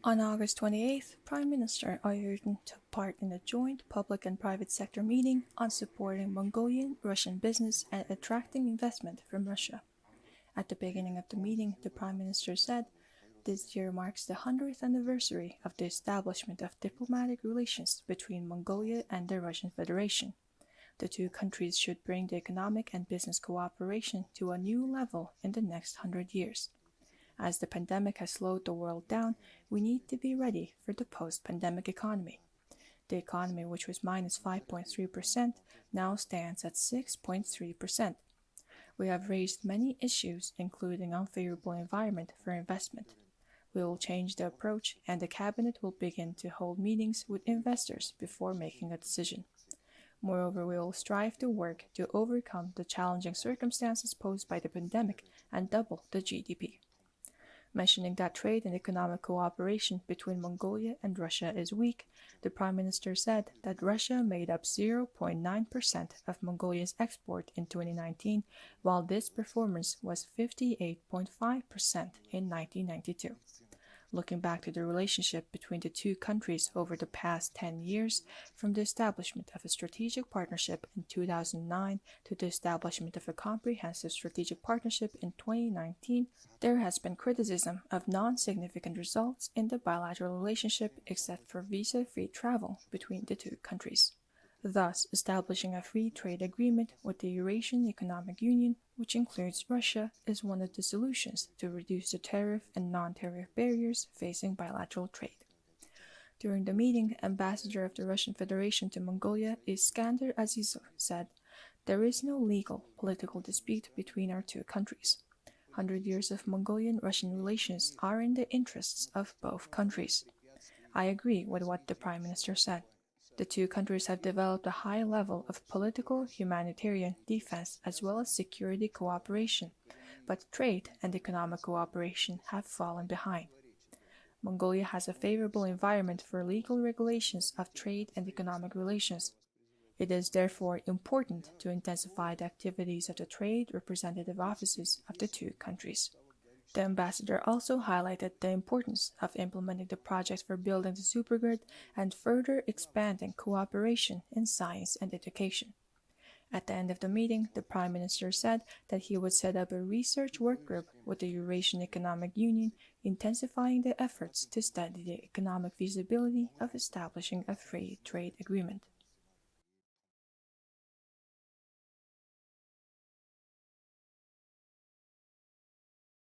On August 28th, Prime Minister L.Oyun-Erdene took part in a joint public and private sector meeting on supporting Mongolian-Russian business and attracting investment from Russia. At the beginning of the meeting, the Prime Minister said, "This year marks the 100th anniversary of the establishment of diplomatic relations between Mongolia and the Russian Federation. The two countries should bring the economic and business cooperation to a new level in the next 100 years. As the pandemic has slowed the world down, we need to be ready for the post-pandemic economy. The economy, which was minus 5.3%, now stands at 6.3%. We have raised many issues, including unfavorable environment for investment. We will change the approach, and the cabinet will begin to hold meetings with investors before making a decision. Moreover, we will strive to work to overcome the challenging circumstances posed by the pandemic and double the GDP." Mentioning that trade and economic cooperation between Mongolia and Russia is weak, the Prime Minister said that Russia made up 0.9% of Mongolia's export in 2019, while this performance was 58.5% in 1992. Looking back to the relationship between the two countries over the past 10 years, from the establishment of a strategic partnership in 2009 to the establishment of a comprehensive strategic partnership in 2019, there has been criticism of non-significant results in the bilateral relationship except for visa-free travel between the two countries. Thus, establishing a free trade agreement with the Eurasian Economic Union, which includes Russia, is one of the solutions to reduce the tariff and non-tariff barriers facing bilateral trade. During the meeting, Ambassador of the Russian Federation to Mongolia, Iskander Azizov, said, "There is no legal, political dispute between our two countries. 100 years of Mongolian-Russian relations are in the interests of both countries." I agree with what the Prime Minister said. The two countries have developed a high level of political, humanitarian, defense, as well as security cooperation, but trade and economic cooperation have fallen behind. Mongolia has a favorable environment for legal regulations of trade and economic relations. It is therefore important to intensify the activities of the trade representative offices of the two countries. The ambassador also highlighted the importance of implementing the projects for building the supergrid and further expanding cooperation in science and education. At the end of the meeting, the Prime Minister said that he would set up a research work group with the Eurasian Economic Union, intensifying the efforts to study the economic feasibility of establishing a free trade agreement.